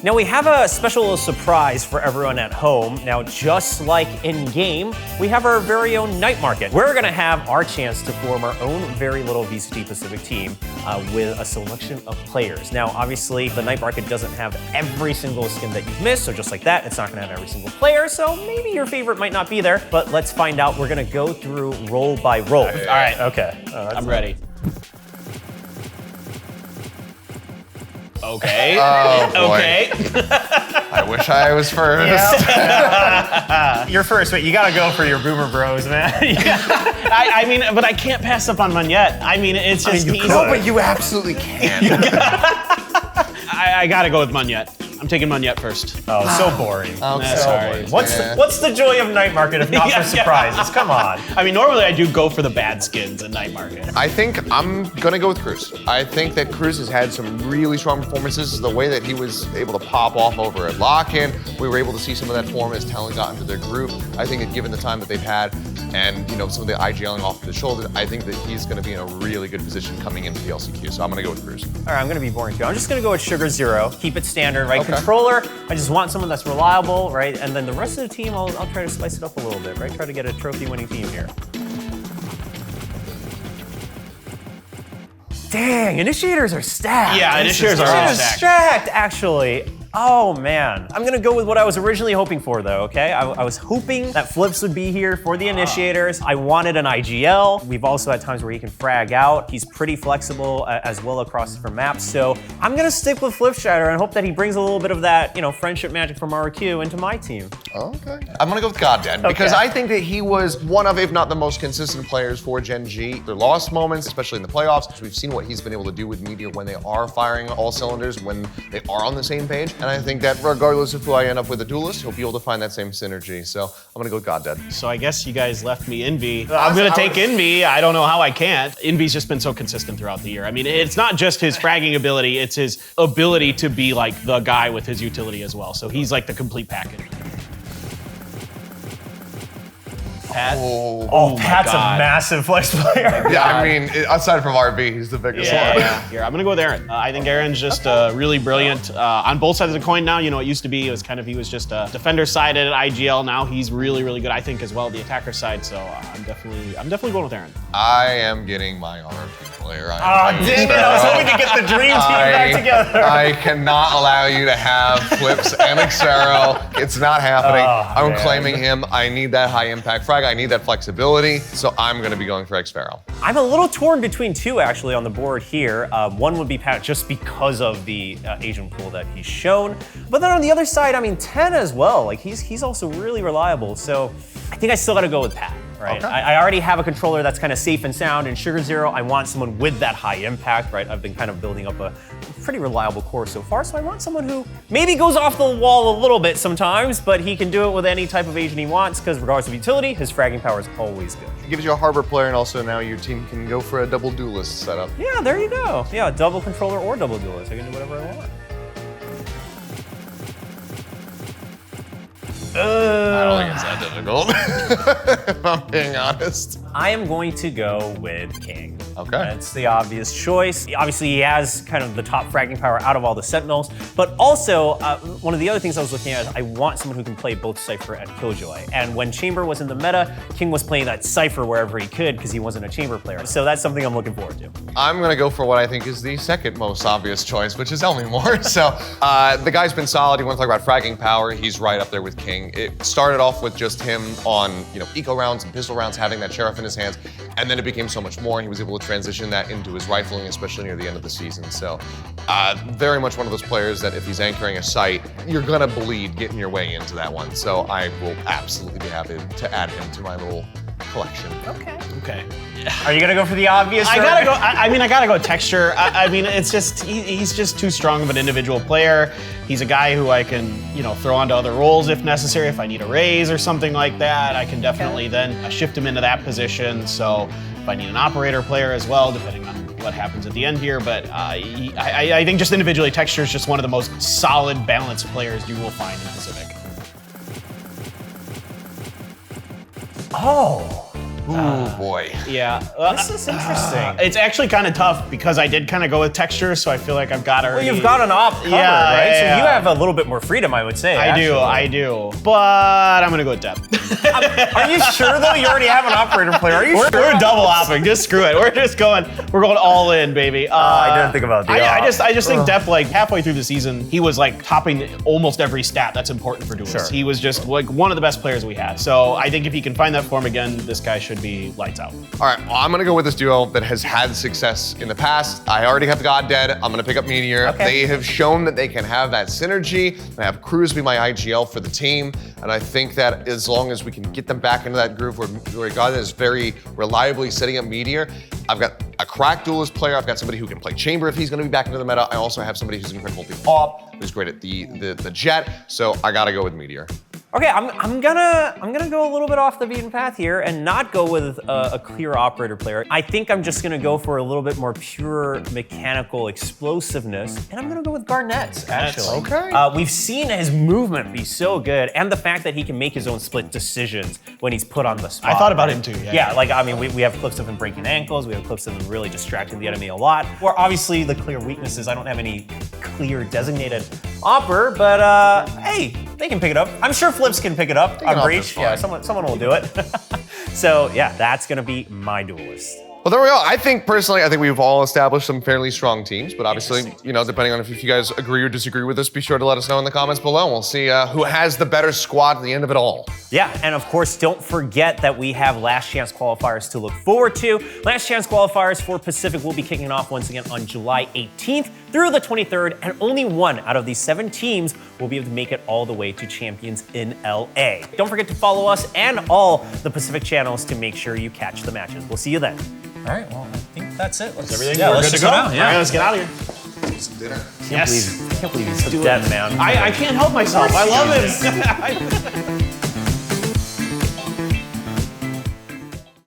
Now we have a special little surprise for everyone at home. Now, just like in-game, we have our very own night market. We're gonna have our chance to form our own very little VCT Pacific team with a selection of players. Now, obviously, the night market doesn't have every single skin that you've missed, so just like that, it's not gonna have every single player, so maybe your favorite might not be there, but let's find out. We're gonna go through roll by roll. All right. Okay. I'm ready. Okay. Oh, boy. Okay. I wish I was first. Yeah. You're first, but you gotta go for your boomer bros, man. I mean, but I can't pass up on Munyet. I mean, it's just easy. No, but you absolutely can. I gotta go with Munyet. I'm taking Munyet first. Oh, so boring. Okay. Sorry. What's the joy of night market if not for surprises? Come on. I mean, normally I do go for the bad skins at night market. I think I'm gonna go with Cruz. I think that Cruz has had some really strong performances. The way that he was able to pop off over at lock-in, we were able to see some of that form as talent got into their group. I think that given the time that they've had and some of the IGLing off the shoulder, I think that he's gonna be in a really good position coming into the LCQ. So I'm gonna go with Cruz. All right, I'm gonna be boring too. I'm just gonna go with Sugar Zero. Keep it standard, right? Okay. Controller, I just want someone that's reliable, right? And then the rest of the team, I'll try to spice it up a little bit, right? Try to get a trophy-winning team here. Dang, initiators are stacked. Yeah, initiators are all stacked, actually. Oh man. I'm gonna go with what I was originally hoping for though, okay? I was hoping that Flips would be here for the initiators. I wanted an IGL. We've also had times where he can frag out. He's pretty flexible as well across different maps. So I'm gonna stick with Flipshatter and hope that he brings a little bit of that, friendship magic from RQ into my team. Okay. I'm gonna go with Goddad because I think that he was one of, if not the most consistent players for Gen G. Their lost moments, especially in the playoffs, because we've seen what he's been able to do with Meteor when they are firing all cylinders, when they are on the same page. And I think that regardless of who I end up with a Duelist, he'll be able to find that same synergy. So I'm gonna go with Goddad. So I guess you guys left me Envy. I'm gonna take Envy. I don't know how I can't. Envy's just been so consistent throughout the year. I mean, it's not just his fragging ability, it's his ability to be like the guy with his utility as well. So he's like the complete package. Pat? Oh, Pat's a massive flex player. Yeah, I mean, aside from RB, he's the biggest one. Yeah. Here, I'm gonna go with Aaron. I think Aaron's just really brilliant on both sides of the coin now. It used to be, he was just a defender sided at IGL. Now he's really, really good, I think, as well, the attacker side. So I'm definitely going with Aaron. I am getting my RP player. Dang it, I was hoping to get the dream team back together. I cannot allow you to have Flips and Xero. It's not happening. I'm claiming him. I need that high impact frag. I need that flexibility, so I'm gonna be going for Xero. I'm a little torn between two actually on the board here. One would be Pat just because of the Asian pool that he's shown, but then on the other side, I mean 10 as well. Like he's also really reliable, so I think I still gotta go with Pat. Right? Okay. I already have a controller that's kind of safe and sound, and Sugar Zero, I want someone with that high impact, right? I've been kind of building up a pretty reliable core so far, so I want someone who maybe goes off the wall a little bit sometimes, but he can do it with any type of Asian he wants, because regardless of utility, his fragging power is always good. It gives you a harbor player, and also now your team can go for a double Duelist setup. Yeah, there you go. Yeah, double controller or double Duelist. I can do whatever I want. I don't think it's that difficult, if I'm being honest. I am going to go with King. Okay. That's the obvious choice. Obviously, he has kind of the top fragging power out of all the Sentinels, but also one of the other things I was looking at is I want someone who can play both Cypher and Killjoy. And when Chamber was in the meta, King was playing that Cypher wherever he could because he wasn't a Chamber player. So that's something I'm looking forward to. I'm gonna go for what I think is the second most obvious choice, which is Elmore. So the guy's been solid. You want to talk about fragging power? He's right up there with King. It started off with just him on eco rounds and pistol rounds, having that sheriff in his hands, and then it became so much more, and he was able to transition that into his rifling, especially near the end of the season. So very much one of those players that if he's anchoring a site, you're gonna bleed getting your way into that one. So I will absolutely be happy to add him to my little collection. Okay. Are you gonna go for the obvious? I gotta go. I gotta go texture. I mean, it's just he's just too strong of an individual player. He's a guy who I can throw onto other roles if necessary. If I need a raise or something like that, I can definitely then shift him into that position. So if I need an operator player as well, depending on what happens at the end here. But I think just individually, texture is just one of the most solid, balanced players you will find in Pacific. Oh. Ooh, boy. Yeah. This is interesting. It's actually kind of tough because I did kind of go with texture, so I feel like I've got already. Well, you've got an op covered, right? So you have a little bit more freedom, I would say. I do. But I'm gonna go with depth. Are you sure though? You already have an operator player. Are you sure? We're double opping. Just screw it. We're going all in, baby. I didn't think about the I just think Dep, like halfway through the season, he was like topping almost every stat that's important for Duelist. Sure. He was just like one of the best players we had. So I think if he can find that form again, this guy should be lights out. All right, well, I'm gonna go with this duo that has had success in the past. I already have the God Dead. I'm gonna pick up Meteor. Okay. They have shown that they can have that synergy. I have Cruz be my IGL for the team, and I think that as long as we can get them back into that groove where God Dead is very reliably setting up Meteor, I've got a crack Duelist player. I've got somebody who can play Chamber if he's gonna be back into the meta. I also have somebody who's incredible at the AWP, who's great at the Jet. So I gotta go with Meteor. Okay, I'm gonna go a little bit off the beaten path here and not go with a clear operator player. I think I'm just gonna go for a little bit more pure mechanical explosiveness, and I'm gonna go with Garnett, actually. Okay. We've seen his movement be so good, and the fact that he can make his own split decisions when he's put on the spot. I thought about him too. Yeah, like I mean, we have clips of him breaking ankles. We have clips of him really distracting the enemy a lot. Or obviously the clear weaknesses. I don't have any clear designated opper, but hey, they can pick it up. I'm sure Flips can pick it up on Breach. Yeah, someone will do it. So yeah, that's gonna be my Duelist. Well, there we go. I think we've all established some fairly strong teams, but obviously, depending on if you guys agree or disagree with us, be sure to let us know in the comments below. We'll see who has the better squad at the end of it all. Yeah, and of course, don't forget that we have last chance qualifiers to look forward to. Last chance qualifiers for Pacific will be kicking off once again on July 18th through the 23rd, and only one out of these 7 teams will be able to make it all the way to Champions in LA. Don't forget to follow us and all the Pacific channels to make sure you catch the matches. We'll see you then. All right, well, I think that's it. Let's Everything yeah, we're let's good just to go go. down. Yeah. All right, let's get out of here. Some dinner. Yes. I can't believe he's so dead, man. I can't help myself. I love him.